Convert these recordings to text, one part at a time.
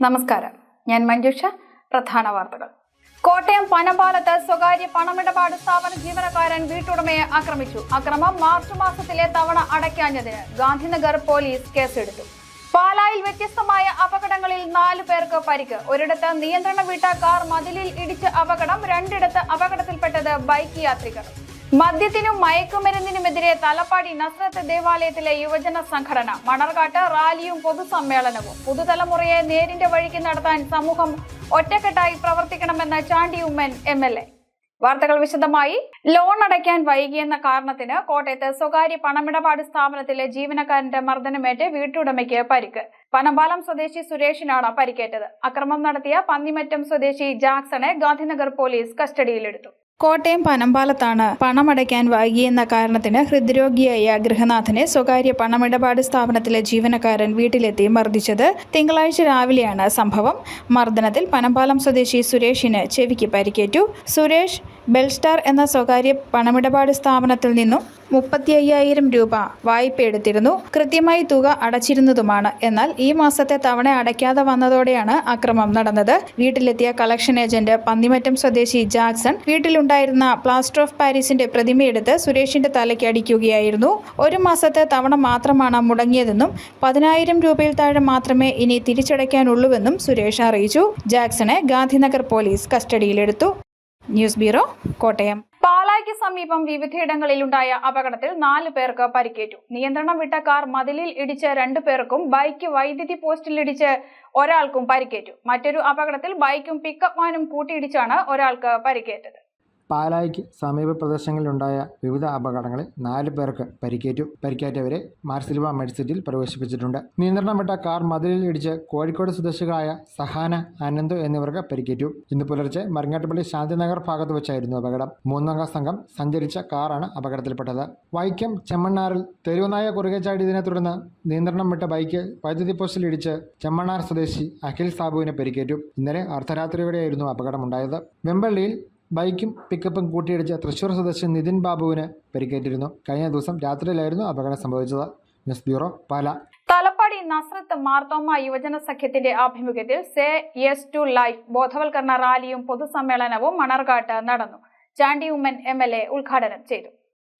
നമസ്കാരം, ഞാൻ മഞ്ജുഷ. പ്രധാന വാർത്തകൾ. കോട്ടയം പനമ്പാലത്ത് സ്വകാര്യ പണമിടപാട് സ്ഥാപന ജീവനക്കാരൻ വീട്ടുടമയെ ആക്രമിച്ചു. അക്രമം മാർച്ച് മാസത്തിലെ തവണ അടയ്ക്കാഞ്ഞതിന് ഗാന്ധിനഗർ പോലീസ് കേസെടുത്തു. പാലായിൽ വ്യത്യസ്തമായ അപകടങ്ങളിൽ 4 പേർക്ക് പരിക്ക്. ഒരിടത്ത് നിയന്ത്രണം വിട്ട കാർ മതിലിൽ ഇടിച്ച് അപകടം, 2 ഇടത്ത് അപകടത്തിൽപ്പെട്ടത് ബൈക്ക് യാത്രികർ. മദ്യത്തിനും മയക്കുമരുന്നിനുമെതിരെ തലപ്പാടി നസ്രത്ത് ദേവാലയത്തിലെ യുവജന സംഘടന. മണർകാട്ട് റാലിയും പൊതുസമ്മേളനവും. പുതുതലമുറയെ നേരിന്റെ വഴിക്ക് നടത്താൻ സമൂഹം ഒറ്റക്കെട്ടായി പ്രവർത്തിക്കണമെന്ന് ചാണ്ടി ഉമ്മൻ MLA. വാർത്തകൾ വിശദമായി. ലോൺ അടയ്ക്കാൻ വൈകിയെന്ന കാരണത്തിന് കോട്ടയത്ത് സ്വകാര്യ പണമിടപാട് സ്ഥാപനത്തിലെ ജീവനക്കാരന്റെ മർദ്ദനമേറ്റ് വീട്ടുടമയ്ക്ക് പരിക്ക്. പനമ്പാലം സ്വദേശി സുരേഷിനാണ് പരിക്കേറ്റത്. അക്രമം നടത്തിയ പന്നിമറ്റം സ്വദേശി ജാക്സണെ ഗാന്ധിനഗർ പോലീസ് കസ്റ്റഡിയിലെടുത്തു. കോട്ടയം പനമ്പാലത്താണ് പണമടയ്ക്കാൻ വൈകിയെന്ന കാരണത്തിന് ഹൃദ്രോഗിയായ ഗൃഹനാഥനെ സ്വകാര്യ പണമിടപാട് സ്ഥാപനത്തിലെ ജീവനക്കാരൻ വീട്ടിലെത്തി മർദ്ദിച്ചത്. തിങ്കളാഴ്ച രാവിലെയാണ് സംഭവം. മർദ്ദനത്തിൽ പനമ്പാലം സ്വദേശി സുരേഷിന് ചെവിക്ക് പരിക്കേറ്റു. സുരേഷ് ബെൽസ്റ്റാർ എന്ന സ്വകാര്യ പണമിടപാട് സ്ഥാപനത്തിൽ നിന്നും 35,000 രൂപ വായ്പ എടുത്തിരുന്നു. കൃത്യമായി തുക അടച്ചിരുന്നതുമാണ്. എന്നാൽ ഈ മാസത്തെ തവണ അടയ്ക്കാതെ വന്നതോടെയാണ് അക്രമം നടന്നത്. വീട്ടിലെത്തിയ കളക്ഷൻ ഏജന്റ് പന്നിമറ്റം സ്വദേശി ജാക്സൺ വീട്ടിലുണ്ടായിരുന്ന പ്ലാസ്റ്റർ ഓഫ് പാരീസിന്റെ പ്രതിമയെടുത്ത് സുരേഷിന്റെ തലയ്ക്ക് അടിക്കുകയായിരുന്നു. 1 മാസത്തെ തവണ മാത്രമാണ് മുടങ്ങിയതെന്നും 10,000 രൂപയിൽ താഴെ മാത്രമേ ഇനി തിരിച്ചടയ്ക്കാനുള്ളൂവെന്നും സുരേഷ് അറിയിച്ചു. ജാക്സണെ ഗാന്ധിനഗർ പോലീസ് കസ്റ്റഡിയിലെടുത്തു. News bureau, Kottayam. പാലായ്ക്ക് സമീപം വിവിധയിടങ്ങളിലുണ്ടായ അപകടത്തിൽ 4 പേർക്ക് പരിക്കേറ്റു. നിയന്ത്രണം വിട്ട കാർ മതിലിൽ ഇടിച്ച് 2 പേർക്കും വൈദ്യുതി പോസ്റ്റിലിടിച്ച് ഒരാൾക്കും പരിക്കേറ്റു. മറ്റൊരു അപകടത്തിൽ ബൈക്കും പിക്കപ്പ് വാനും കൂട്ടിയിടിച്ചാണ് ഒരാൾക്ക് പരിക്കേറ്റത്. പാലായ്ക്ക് സമീപ പ്രദേശങ്ങളിലുണ്ടായ വിവിധ അപകടങ്ങളിൽ 4 പേർക്ക് പരിക്കേറ്റു. പരിക്കേറ്റവരെ മാർസിൽവ മെഡിസിറ്റിയിൽ പ്രവേശിപ്പിച്ചിട്ടുണ്ട്. നിയന്ത്രണം വിട്ട കാർ മതിലിൽ ഇടിച്ച് കോഴിക്കോട് സ്വദേശികളായ സഹാന, അനന്തു എന്നിവർക്ക് പരിക്കേറ്റു. ഇന്ന് പുലർച്ചെ മരങ്ങാട്ടുപള്ളി ശാന്തിനഗർ ഭാഗത്ത് വെച്ചായിരുന്നു അപകടം. 3-അംഗ സംഘം സഞ്ചരിച്ച കാറാണ് അപകടത്തിൽപ്പെട്ടത്. വൈക്കം ചെമ്മണ്ണാറിൽ തെരുവുനായ കുറുകെ ചാടിയതിനെ തുടർന്ന് നിയന്ത്രണം വിട്ട ബൈക്ക് വൈദ്യുതി പോസ്റ്റിൽ ഇടിച്ച് ചെമ്മണ്ണാർ സ്വദേശി അഖിൽ സാബുവിന് പരിക്കേറ്റു. ഇന്നലെ അർദ്ധരാത്രിയോടെയായിരുന്നു അപകടമുണ്ടായത്. വെമ്പള്ളിയിൽ ബൈക്കും പിക്കപ്പും കൂട്ടിയിടിച്ച് തൃശൂർ സ്വദേശി നിതിൻ ബാബുവിന് പരിക്കേറ്റിരുന്നു. കഴിഞ്ഞ ദിവസം രാത്രിയിലായിരുന്നു അപകടം സംഭവിച്ചത്. ന്യൂസ് ബ്യൂറോ, പാല. തലപ്പാടി നസ്രത്ത് മാർത്തോമ യുവജന സഖ്യത്തിന്റെ ആഭിമുഖ്യത്തിൽ സേ യെസ് ടു ലൈഫ് ബോധവൽക്കരണ റാലിയും പൊതുസമ്മേളനവും മണർകാട്ട് നടന്നു. ചാണ്ടി ഉമ്മൻ MLA ഉദ്ഘാടനം ചെയ്തു.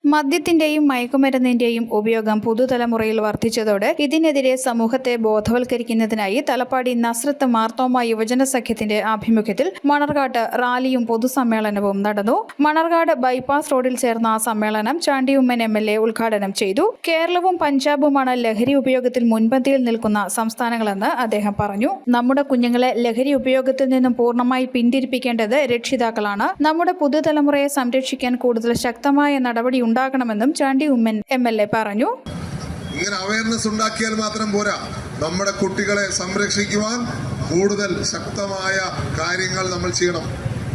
മദ്യത്തിന്റെയും മയക്കുമരുന്നിന്റെയും ഉപയോഗം പുതുതലമുറയിൽ വർദ്ധിച്ചതോടെ ഇതിനെതിരെ സമൂഹത്തെ ബോധവൽക്കരിക്കുന്നതിനായി തലപ്പാടി നസ്രത്ത് മാർത്തോമ യുവജന സഖ്യത്തിന്റെ ആഭിമുഖ്യത്തിൽ മണർകാട്ട് റാലിയും പൊതുസമ്മേളനവും നടന്നു. മണർകാട് ബൈപ്പാസ് റോഡിൽ ചേർന്ന സമ്മേളനം ചാണ്ടി ഉമ്മൻ MLA ഉദ്ഘാടനം ചെയ്തു. കേരളവും പഞ്ചാബുമാണ് ലഹരി ഉപയോഗത്തിൽ മുൻപന്തിയിൽ നിൽക്കുന്ന സംസ്ഥാനങ്ങളെന്ന് അദ്ദേഹം പറഞ്ഞു. നമ്മുടെ കുഞ്ഞുങ്ങളെ ലഹരി ഉപയോഗത്തിൽ നിന്നും പൂർണ്ണമായി പിന്തിരിപ്പിക്കേണ്ടത് രക്ഷിതാക്കളാണ്. നമ്മുടെ പുതുതലമുറയെ സംരക്ഷിക്കാൻ കൂടുതൽ ശക്തമായ നടപടി ഉണ്ടാകണമെന്നും ചാണ്ടി ഉമ്മൻ MLA പറഞ്ഞു. ഇങ്ങനെ അവയർനെസ് ഉണ്ടാക്കിയാൽ മാത്രം പോരാ. നമ്മുടെ കുട്ടികളെ സംരക്ഷിക്കുവാൻ കൂടുതൽ ശക്തമായ കാര്യങ്ങൾ നമ്മൾ ചെയ്യണം.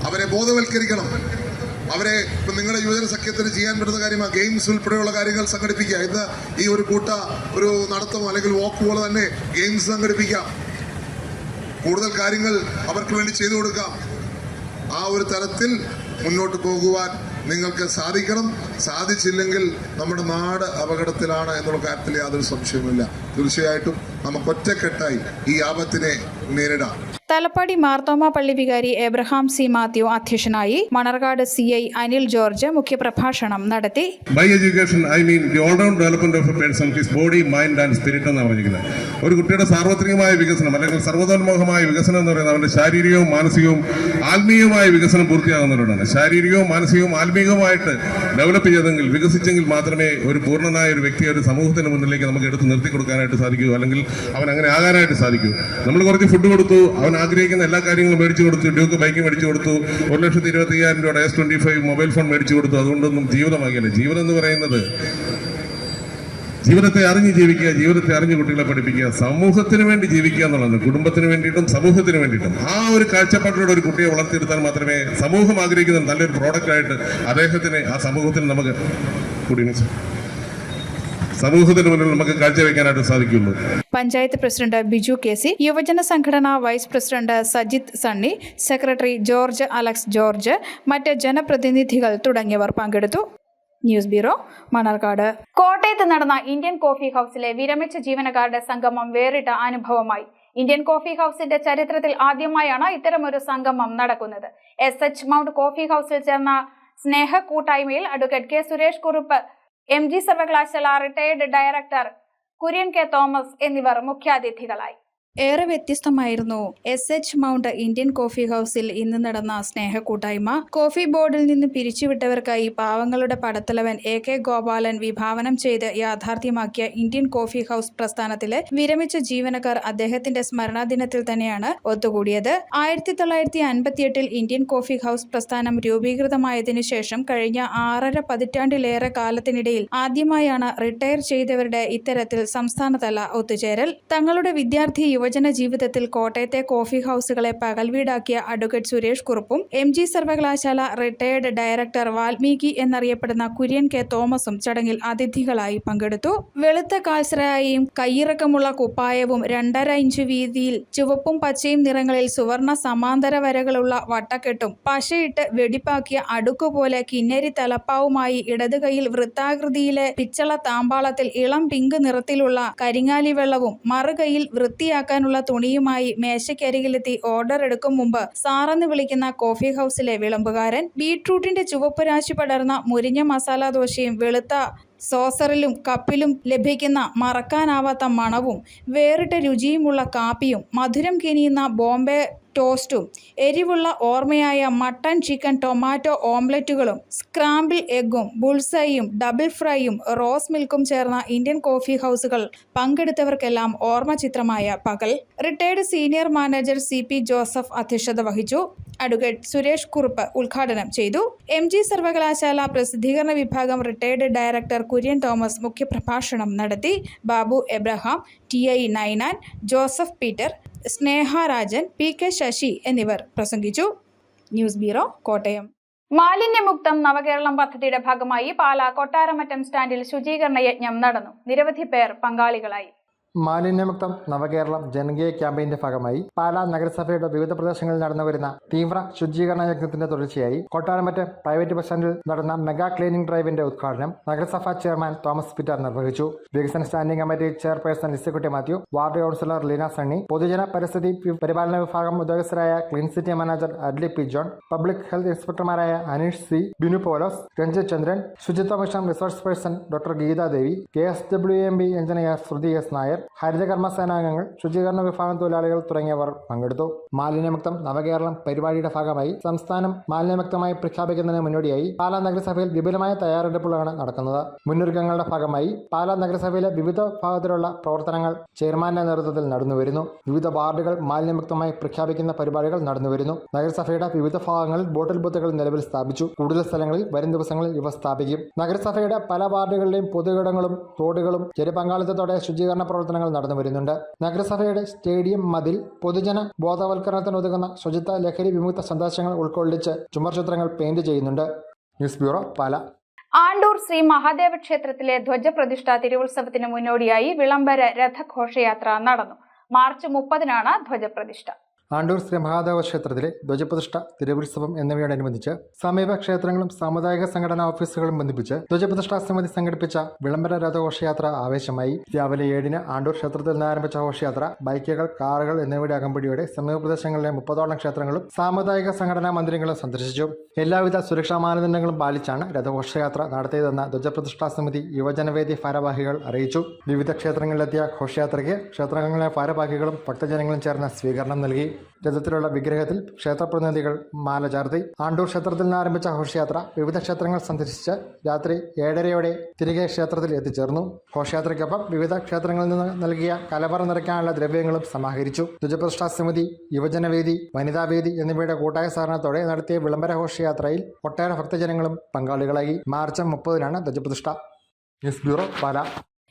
അവരെ ബോധവൽക്കരിക്കണം. അവരെ ഇപ്പം നിങ്ങളുടെ യുവജന സഖ്യത്തിന് ചെയ്യാൻ പറ്റുന്ന കാര്യമാണ് ഗെയിംസ് ഉൾപ്പെടെയുള്ള കാര്യങ്ങൾ സംഘടിപ്പിക്കുക. ഇന്ന് ഈ ഒരു നടത്തമോ അല്ലെങ്കിൽ വാക്ക് പോലെ തന്നെ ഗെയിംസ് സംഘടിപ്പിക്കാം. കൂടുതൽ കാര്യങ്ങൾ അവർക്ക് വേണ്ടി ചെയ്തു കൊടുക്കാം. ആ ഒരു തരത്തിൽ മുന്നോട്ട് പോകുവാൻ നിങ്ങൾക്ക് സാധിക്കണം. സാധിച്ചില്ലെങ്കിൽ നമ്മുടെ നാട് അപകടത്തിലാണ് എന്നുള്ള കാര്യത്തിൽ യാതൊരു സംശയവുമില്ല. തീർച്ചയായിട്ടും നമുക്ക് ഒറ്റക്കെട്ടായി ഈ ആപത്തിനെ നേരിടാം. തലപ്പാടി മാർത്തോമ പള്ളി വികാരി എബ്രഹാം C. മാത്യു അധ്യക്ഷനായി. മണർകാട് CI അനിൽ ജോർജ് മുഖ്യപ്രഭാഷണം നടത്തി. By education I mean the all round development of a person, his body, mind and spirit എന്നാണ് പറഞ്ഞിരിക്കുന്നത്. ഒരു കുട്ടിയുടെ സാർവത്രികമായ വികസനം അല്ലെങ്കിൽ സർവ്വതോന്മുഖമായ വികസനം എന്ന് പറയുന്നത് അവന്റെ ശാരീരികവും മാനസികവും ആത്മീയവുമായ വികസനം പൂർത്തിയാകുന്നവരോടാണ്. ശാരീരികവും മാനസികവും ആത്മീയവുമായിട്ട് ഡെവലപ്പ് ചെയ്തെങ്കിൽ, വികസിച്ചെങ്കിൽ മാത്രമേ ഒരു പൂർണ്ണനായ ഒരു വ്യക്തിയെ ഒരു സമൂഹത്തിന് മുന്നിലേക്ക് നമുക്ക് എടുത്ത് നിർത്തി കൊടുക്കാനായിട്ട് സാധിക്കൂ, അല്ലെങ്കിൽ അവൻ അങ്ങനെ ആകാനായിട്ട് സാധിക്കൂ. നമ്മൾ കുറച്ച് ഫുഡ് കൊടുത്തു, അവൻ ആഗ്രഹിക്കുന്ന എല്ലാ കാര്യങ്ങളും മേടിച്ചു കൊടുത്തു. ഡ്യൂക്ക് ബൈക്ക് മേടിച്ചു കൊടുത്തു. 1,25,000 രൂപയുടെ S25 മൊബൈൽ ഫോൺ മേടിച്ചു കൊടുത്തു. അതുകൊണ്ടൊന്നും ജീവിതമാകില്ല. ജീവിതം എന്ന് പറയുന്നത് ജീവിതത്തെ അറിഞ്ഞ് ജീവിക്കുക, ജീവിതത്തെ അറിഞ്ഞ് കുട്ടികളെ പഠിപ്പിക്കുക, സമൂഹത്തിന് വേണ്ടി ജീവിക്കുക എന്നുള്ളത്. കുടുംബത്തിന് വേണ്ടിയിട്ടും സമൂഹത്തിന് വേണ്ടിയിട്ടും ആ ഒരു കാഴ്ചപ്പാട്ടിലൂടെ ഒരു കുട്ടിയെ വളർത്തിയെടുത്താൽ മാത്രമേ സമൂഹം ആഗ്രഹിക്കുന്ന നല്ലൊരു പ്രോഡക്റ്റായിട്ട് അദ്ദേഹത്തിന് ആ സമൂഹത്തിന് നമുക്ക് സമൂഹത്തിന് മുന്നിൽ നമുക്ക് കാഴ്ചവെക്കാനായിട്ട് സാധിക്കുള്ളൂ. പഞ്ചായത്ത് പ്രസിഡന്റ് ബിജു KC, യുവജന സംഘടനാ vice president Sajith Sunny, secretary George Alex George, മറ്റ് ജനപ്രതിനിധികൾ തുടങ്ങിയവർ പങ്കെടുത്തു. News bureau, Manarcad. കോട്ടയത്ത് നടന്ന ഇന്ത്യൻ കോഫി ഹൗസിലെ വിരമിച്ച ജീവനക്കാരുടെ സംഗമം വേറിട്ട അനുഭവമായി. ഇന്ത്യൻ കോഫി ഹൌസിന്റെ ചരിത്രത്തിൽ ആദ്യമായാണ് ഇത്തരമൊരു സംഗമം നടക്കുന്നത്. SH മൗണ്ട് കോഫി ഹൌസിൽ ചേർന്ന സ്നേഹ കൂട്ടായ്മയിൽ advocate K Suresh Kurup, MG സർവകലാശാല retired director Kurian K Thomas എന്നിവർ മുഖ്യാതിഥികളായി. ഏറെ വ്യത്യസ്തമായിരുന്നു SH മൗണ്ട് ഇന്ത്യൻ കോഫി ഹൌസിൽ ഇന്ന് നടന്ന സ്നേഹക്കൂട്ടായ്മ. കോഫി ബോർഡിൽ നിന്ന് പിരിച്ചുവിട്ടവർക്കായി പാവങ്ങളുടെ പടത്തലവൻ AK ഗോപാലൻ വിഭാവനം ചെയ്ത് യാഥാർത്ഥ്യമാക്കിയ ഇന്ത്യൻ കോഫി ഹൌസ് പ്രസ്ഥാനത്തിലെ വിരമിച്ച ജീവനക്കാർ അദ്ദേഹത്തിന്റെ സ്മരണാദിനത്തിൽ തന്നെയാണ് ഒത്തുകൂടിയത്. 1958 ഇന്ത്യൻ കോഫി ഹൌസ് പ്രസ്ഥാനം രൂപീകൃതമായതിനു ശേഷം കഴിഞ്ഞ 6.5 പതിറ്റാണ്ടിലേറെ കാലത്തിനിടയിൽ ആദ്യമായാണ് റിട്ടയർ ചെയ്തവരുടെ ഇത്തരത്തിൽ സംസ്ഥാനതല ഒത്തുചേരൽ. തങ്ങളുടെ വിദ്യാർത്ഥി യുവജന ജീവിതത്തിൽ കോട്ടയത്തെ കോഫി ഹൌസുകളെ പകൽവീടാക്കിയ അഡ്വക്കേറ്റ് സുരേഷ് കുറുപ്പും MG സർവകലാശാല റിട്ടയർഡ് ഡയറക്ടർ വാൽമീകി എന്നറിയപ്പെടുന്ന കുര്യൻ കെ തോമസും ചടങ്ങിൽ അതിഥികളായി പങ്കെടുത്തു. വെളുത്ത കാൽസരായും കയ്യിറക്കമുള്ള കുപ്പായവും 2.5 ഇഞ്ച് വീതിയിൽ ചുവപ്പും പച്ചയും നിറങ്ങളിൽ സുവർണ സമാന്തര വരകളുള്ള വട്ടക്കെട്ടും പശയിട്ട് വെടിപ്പാക്കിയ അടുക്കുപോലെ കിന്നരി തലപ്പാവുമായി ഇടത് കൈയിൽ വൃത്താകൃതിയിലെ പിച്ചള താമ്പാളത്തിൽ ഇളം പിങ്ക് നിറത്തിലുള്ള കരിങ്ങാലി വെള്ളവും മറുകൈയിൽ വൃത്തിയാക്കാനുള്ള തുണിയുമായി മേശയ്ക്കരികിലെത്തി ഓർഡർ എടുക്കും മുമ്പ് സാറെന്ന് വിളിക്കുന്ന കോഫി ഹൌസിലെ വിളമ്പുകാരൻ. ബീട്രൂട്ടിന്റെ ചുവപ്പ് രാശി പടർന്ന മുരിഞ്ഞ മസാല ദോശയും വെളുത്ത സോസറിലും കപ്പിലും ലഭിക്കുന്ന മറക്കാനാവാത്ത മണവും വേറിട്ട രുചിയുമുള്ള കാപ്പിയും മധുരം കിനിയുന്ന ബോംബെ ടോസ്റ്റും എരിവുള്ള ഓർമ്മയായ മട്ടൺ ചിക്കൻ ടൊമാറ്റോ ഓംലെറ്റുകളും സ്ക്രാമ്പിൾ എഗ്ഗും ബുൾസൈയും ഡബിൾ ഫ്രൈയും റോസ് മിൽക്കും ചേർന്ന ഇന്ത്യൻ കോഫി ഹൌസുകൾ പങ്കെടുത്തവർക്കെല്ലാം ഓർമ്മ ചിത്രമായ പകൽ. Retired senior manager CP Joseph അധ്യക്ഷത വഹിച്ചു. അഡ്വക്കേറ്റ് സുരേഷ് കുറുപ്പ് ഉദ്ഘാടനം ചെയ്തു. MG സർവകലാശാല പ്രസിദ്ധീകരണ വിഭാഗം റിട്ടയർഡ് ഡയറക്ടർ കുര്യൻ തോമസ് മുഖ്യപ്രഭാഷണം നടത്തി. Babu Abraham, TI Ninan, Joseph Peter, Sneha Rajan, PK Sasi എന്നിവർ പ്രസംഗിച്ചു. News bureau, Kottayam. മാലിന്യമുക്തം നവകേരളം പദ്ധതിയുടെ ഭാഗമായി പാലാ കൊട്ടാരമറ്റം സ്റ്റാൻഡിൽ ശുചീകരണ യജ്ഞം നടന്നു. നിരവധി പേർ പങ്കാളികളായി. മാലിന്യമുക്തം നവകേരളം ജനകീയ ക്യാമ്പയിന്റെ ഭാഗമായി പാലാ നഗരസഭയുടെ വിവിധ പ്രദേശങ്ങളിൽ നടന്നുവരുന്ന തീവ്ര ശുചീകരണ യജ്ഞത്തിന്റെ തുടർച്ചയായി കൊട്ടാരമറ്റം പ്രൈവറ്റ് ബസ് സ്റ്റാൻഡിൽ നടന്ന മെഗാ ക്ലീനിംഗ് ഡ്രൈവിന്റെ ഉദ്ഘാടനം നഗരസഭാ ചെയർമാൻ തോമസ് പീറ്റർ നിർവഹിച്ചു. വികസന standing committee chairperson Lissykutty Mathew, ward councillor Leena Sunny, പൊതുജന പരിസ്ഥിതി പരിപാലന വിഭാഗം ഉദ്യോഗസ്ഥരായ ക്ലീൻ സിറ്റി മാനേജർ അഡ്ലി പി ജോൺ, പബ്ലിക് ഹെൽത്ത് ഇൻസ്പെക്ടർമാരായ അനീഷ് C, ബിനു പോലോസ്, രഞ്ജിത് ചന്ദ്രൻ, ശുചിത്വ mission resource person doctor Geethadevi, KSWMB engineer Sruthi S Nair, ഹരിതകർമ്മ സേനാംഗങ്ങൾ, ശുചീകരണ വിഭാഗം തൊഴിലാളികൾ തുടങ്ങിയവർ പങ്കെടുത്തു. മാലിന്യമുക്തം നവകേരളം പരിപാടിയുടെ ഭാഗമായി സംസ്ഥാനം മാലിന്യമുക്തമായി പ്രഖ്യാപിക്കുന്നതിന് മുന്നോടിയായി പാലാ നഗരസഭയിൽ വിപുലമായ തയ്യാറെടുപ്പുകളാണ് നടക്കുന്നത്. മുന്നൊരുക്കങ്ങളുടെ ഭാഗമായി പാലാ നഗരസഭയിലെ വിവിധ ഭാഗത്തിലുള്ള പ്രവർത്തനങ്ങൾ ചെയർമാന്റെ നേതൃത്വത്തിൽ നടന്നുവരുന്നു. വിവിധ വാർഡുകൾ മാലിന്യമുക്തമായി പ്രഖ്യാപിക്കുന്ന പരിപാടികൾ നടന്നുവരുന്നു. നഗരസഭയുടെ വിവിധ ഭാഗങ്ങളിൽ ബോട്ടിൽ ബൂത്തുകൾ നിലവിൽ സ്ഥാപിച്ചു. കൂടുതൽ സ്ഥലങ്ങളിൽ വരും ദിവസങ്ങളിൽ ഇവ സ്ഥാപിക്കും. നഗരസഭയുടെ പല വാർഡുകളിലെയും പൊതുകിടങ്ങളും റോഡുകളും ജനപങ്കാളിത്തത്തോടെ ശുചീകരണ പ്രവർത്തനങ്ങൾ നടന്നു വരുന്നുണ്ട്. നഗരസഭയുടെ സ്റ്റേഡിയം മതിൽ പൊതുജന ബോധവൽക്കരണത്തിനുതകുന്ന ശുചിത്വ ലഹരി വിമുക്ത സന്ദേശങ്ങൾ ഉൾക്കൊള്ളിച്ച് ചുമർചിത്രങ്ങൾ പെയിന്റ് ചെയ്യുന്നുണ്ട്. News bureau, Pala. ആണ്ടൂർ ശ്രീ മഹാദേവ ക്ഷേത്രത്തിലെ ധ്വജപ്രതിഷ്ഠ തിരുവുത്സവത്തിന് മുന്നോടിയായി വിളംബര രഥഘോഷയാത്ര നടന്നു. മാർച്ച് 30-നാണ് ധ്വജപ്രതിഷ്ഠ. ആണ്ടൂർ ശ്രീ മഹാദേവ ക്ഷേത്രത്തിലെ ധ്വജപ്രതിഷ്ഠ, തിരുവുത്സവം എന്നിവയോടനുബന്ധിച്ച് സമീപ ക്ഷേത്രങ്ങളും സാമുദായിക സംഘടനാ ഓഫീസുകളും ബന്ധിപ്പിച്ച് ധ്വജപ്രതിഷ്ഠാ സമിതി സംഘടിപ്പിച്ച വിളംബര രഥഘോഷയാത്ര ആവേശമായി. രാവിലെ 7-ന് ആണ്ടൂർ ക്ഷേത്രത്തിൽ നിന്ന് ആരംഭിച്ച ഘോഷയാത്ര ബൈക്കുകൾ, കാറുകൾ എന്നിവയുടെ അകമ്പടിയോടെ സമീപ പ്രദേശങ്ങളിലെ 30ഓളം ക്ഷേത്രങ്ങളും സാമുദായിക സംഘടനാ മന്ദിരങ്ങളും സന്ദർശിച്ചു. എല്ലാവിധ സുരക്ഷാ മാനദണ്ഡങ്ങളും പാലിച്ചാണ് രഥഘോഷയാത്ര നടത്തിയതെന്ന് ധ്വജപ്രതിഷ്ഠാ സമിതി യുവജനവേദി ഭാരവാഹികൾ അറിയിച്ചു. വിവിധ ക്ഷേത്രങ്ങളിലെത്തിയ ഘോഷയാത്രയ്ക്ക് ക്ഷേത്രങ്ങളിലെ ഭാരവാഹികളും ഭക്തജനങ്ങളും ചേർന്ന് സ്വീകരണം നൽകി. രഥത്തിലുള്ള വിഗ്രഹത്തിൽ ക്ഷേത്രപ്രതിനിധികൾ മാല ചാർത്തി. ആണ്ടൂർ ക്ഷേത്രത്തിൽ നിന്ന് ആരംഭിച്ച ഘോഷയാത്ര വിവിധ ക്ഷേത്രങ്ങൾ സന്ദർശിച്ച് രാത്രി 7:30 തിരികെ ക്ഷേത്രത്തിൽ എത്തിച്ചേർന്നു. ഘോഷയാത്രയ്ക്കൊപ്പം വിവിധ ക്ഷേത്രങ്ങളിൽ നിന്ന് നൽകിയ കലവറ നിറയ്ക്കാനുള്ള ദ്രവ്യങ്ങളും സമാഹരിച്ചു. ധ്വജപ്രതിഷ്ഠാ സമിതി, യുവജനവേദി, വനിതാവേദി എന്നിവയുടെ കൂട്ടായ സഹകരണത്തോടെ നടത്തിയ വിളംബര ഘോഷയാത്രയിൽ ഒട്ടേറെ ഭക്തജനങ്ങളും പങ്കാളികളായി. മാർച്ച് 30-നാണ് ധ്വജപ്രതിഷ്ഠ. News bureau, Pala.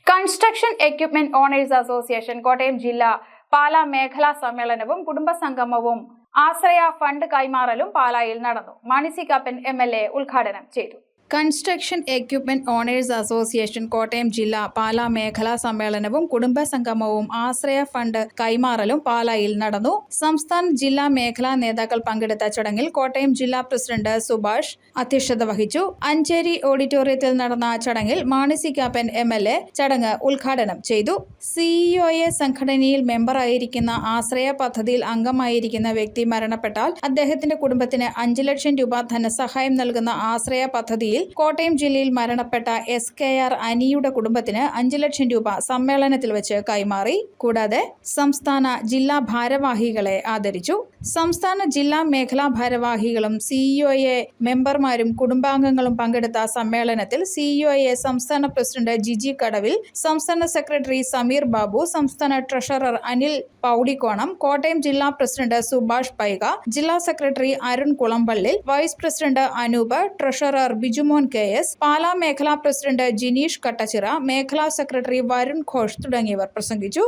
Construction equipment owners association Kottayam ജില്ലാ പാലാ മേഖലാ സമ്മേളനവും കുടുംബസംഗമവും ആശ്രയ ഫണ്ട് കൈമാറലും പാലായിൽ നടന്നു. മാണി സി കാപ്പൻ MLA ഉദ്ഘാടനം ചെയ്തു. Construction equipment owners association Kottayam ജില്ലാ പാലാ മേഖലാ സമ്മേളനവും കുടുംബ സംഗമവും ആശ്രയ ഫണ്ട് കൈമാറലും പാലായിൽ നടന്നു. സംസ്ഥാന ജില്ലാ മേഖലാ നേതാക്കൾ പങ്കെടുത്ത ചടങ്ങിൽ കോട്ടയം ജില്ലാ പ്രസിഡന്റ് സുഭാഷ് അധ്യക്ഷത വഹിച്ചു. അഞ്ചേരി ഓഡിറ്റോറിയത്തിൽ നടന്ന ചടങ്ങിൽ മാണി സി കാപ്പൻ MLA ചടങ്ങ് ഉദ്ഘാടനം ചെയ്തു. CEOA സംഘടനയിൽ മെമ്പറായിരിക്കുന്ന ആശ്രയ പദ്ധതിയിൽ അംഗമായിരിക്കുന്ന വ്യക്തി മരണപ്പെട്ടാൽ അദ്ദേഹത്തിന്റെ കുടുംബത്തിന് 5 ലക്ഷം രൂപ ധനസഹായം നൽകുന്ന ആശ്രയ പദ്ധതിയിൽ കോട്ടയം ജില്ലയിൽ മരണപ്പെട്ട SKR അനിയുടെ കുടുംബത്തിന് 5 ലക്ഷം രൂപ സമ്മേളനത്തിൽ വെച്ച് കൈമാറി. കൂടാതെ സംസ്ഥാന ജില്ലാ ഭാരവാഹികളെ ആദരിച്ചു. സംസ്ഥാന ജില്ലാ മേഖലാ ഭാരവാഹികളും CEOA മെമ്പർമാരും കുടുംബാംഗങ്ങളും പങ്കെടുത്ത സമ്മേളനത്തിൽ CEOA സംസ്ഥാന പ്രസിഡന്റ് ജിജി കടവിൽ, സംസ്ഥാന സെക്രട്ടറി സമീർ ബാബു, സംസ്ഥാന ട്രഷറർ അനിൽ പൗടിക്കോണം, കോട്ടയം ജില്ലാ പ്രസിഡന്റ് സുഭാഷ് പൈക, ജില്ലാ secretary Arun Kulampallil, vice president Anoop, treasurer Bijumon KS, Pala മേഖലാ പ്രസിഡന്റ് ജിനീഷ് കട്ടച്ചിറ, മേഖലാ സെക്രട്ടറി വരുൺ ഘോഷ് തുടങ്ങിയവർ പ്രസംഗിച്ചു.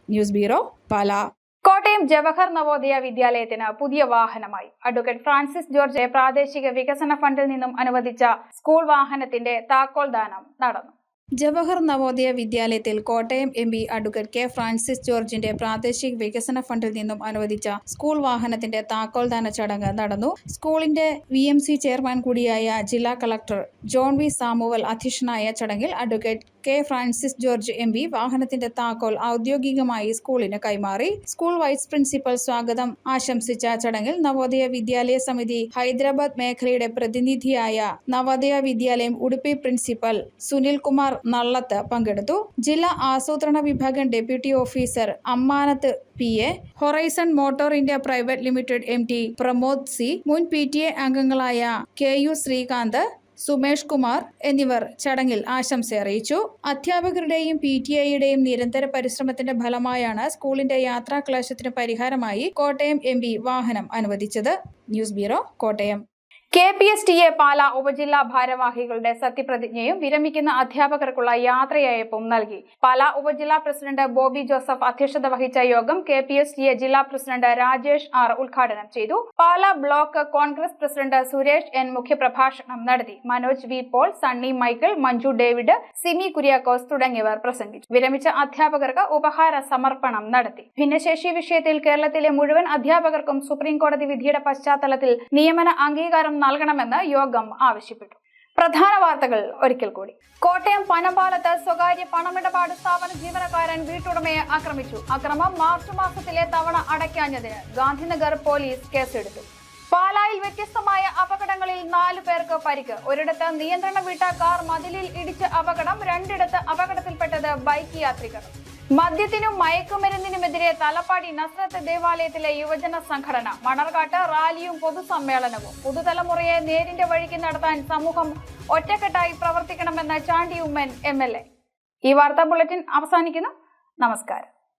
News bureau, Pala. കോട്ടയം ജവഹർ നവോദയ വിദ്യാലയത്തിന് പുതിയ വാഹനമായി. അഡ്വക്കേറ്റ് ഫ്രാൻസിസ് ജോർജ് പ്രാദേശിക വികസന ഫണ്ടിൽ നിന്നും അനുവദിച്ച സ്കൂൾ വാഹനത്തിന്റെ താക്കോൽദാനം നടന്നു. ജവഹർ നവോദയ വിദ്യാലയത്തിൽ Kottayam MP advocate K. Francis ജോർജിന്റെ പ്രാദേശിക വികസന ഫണ്ടിൽ നിന്നും അനുവദിച്ച സ്കൂൾ വാഹനത്തിന്റെ താക്കോൽദാന ചടങ്ങ് നടന്നു. സ്കൂളിന്റെ VMC ചെയർമാൻ കൂടിയായ ജില്ലാ കളക്ടർ ജോൺ വി സാമുവൽ അധ്യക്ഷനായ ചടങ്ങിൽ advocate K. Francis George MP വാഹനത്തിന്റെ താക്കോൽ ഔദ്യോഗികമായി സ്കൂളിന് കൈമാറി. സ്കൂൾ വൈസ് പ്രിൻസിപ്പൽ സ്വാഗതം ആശംസിച്ച ചടങ്ങിൽ നവോദയ വിദ്യാലയ സമിതി ഹൈദരാബാദ് മേഖലയുടെ പ്രതിനിധിയായ നവോദയ വിദ്യാലയം ഉടുപ്പി പ്രിൻസിപ്പൽ സുനിൽ കുമാർ നള്ളത്ത് പങ്കെടുത്തു. ജില്ലാ ആസൂത്രണ വിഭാഗം deputy officer Ammanath PA, horizon motor India private limited MD Pramod C, മുൻ PTA അംഗങ്ങളായ KU ശ്രീകാന്ത്, സുമേഷ് കുമാർ എന്നിവർ ചടങ്ങിൽ ആശംസ അറിയിച്ചു. അധ്യാപകരുടെയും PTA-യുടെയും നിരന്തര പരിശ്രമത്തിന്റെ ഫലമായാണ് സ്കൂളിന്റെ യാത്രാക്ലേശത്തിന് പരിഹാരമായി കോട്ടയം MP വാഹനം അനുവദിച്ചത്. News bureau, Kottayam. KPSTA Pala ഉപജില്ലാ ഭാരവാഹികളുടെ സത്യപ്രതിജ്ഞയും വിരമിക്കുന്ന അധ്യാപകർക്കുള്ള യാത്രയയപ്പും നൽകി. പാലാ ഉപജില്ലാ പ്രസിഡന്റ് ബോബി ജോസഫ് അധ്യക്ഷത വഹിച്ച യോഗം KPSTA ജില്ലാ പ്രസിഡന്റ് രാജേഷ് R ഉദ്ഘാടനം ചെയ്തു. Pala block Congress president Suresh N മുഖ്യപ്രഭാഷണം നടത്തി. Manoj V. Paul, Sunny Michael, Manju David, Simi Kuriakose തുടങ്ങിയവർ പ്രസംഗിച്ചു. വിരമിച്ച അധ്യാപകർക്ക് ഉപഹാര സമർപ്പണം നടത്തി. ഭിന്നശേഷി വിഷയത്തിൽ കേരളത്തിലെ മുഴുവൻ അധ്യാപകർക്കും സുപ്രീം കോടതി വിധിയുടെ പശ്ചാത്തലത്തിൽ നിയമന അംഗീകാരം നൽകണമെന്ന് യോഗം ആവശ്യപ്പെട്ടു. പ്രധാന വാർത്തകൾ ഒരിക്കൽ കൂടി. കോട്ടയം പനമ്പാലത്ത് സ്വകാര്യ പണമിടപാട് സ്ഥാപന ജീവനക്കാരൻ വീട്ടുടമയെ ആക്രമിച്ചു. അക്രമം മാർച്ച് മാസത്തിലെ തവണ അടയ്ക്കാഞ്ഞതിന് ഗാന്ധിനഗർ പോലീസ് കേസെടുത്തു. പാലായിൽ വ്യത്യസ്തമായ അപകടങ്ങളിൽ 4 പേർക്ക് പരിക്ക്. ഒരിടത്ത് നിയന്ത്രണം വിട്ട കാർ മതിലിൽ ഇടിച്ച് അപകടം, 2 ഇടത്ത് അപകടത്തിൽപ്പെട്ടത് ബൈക്ക് യാത്രികർ. മദ്യത്തിനും മയക്കുമരുന്നിനുമെതിരെ തലപ്പാടി നസ്രത്ത് ദേവാലയത്തിലെ യുവജന സംഘടന. മണർകാട്ട് റാലിയും പൊതുസമ്മേളനവും. പുതുതലമുറയെ നേരിന്റെ വഴിക്ക് നടത്താൻ സമൂഹം ഒറ്റക്കെട്ടായി പ്രവർത്തിക്കണമെന്ന് ചാണ്ടി ഉമ്മൻ MLA. ഈ വാർത്താ ബുള്ളറ്റിൻ അവസാനിക്കുന്നു. നമസ്കാരം.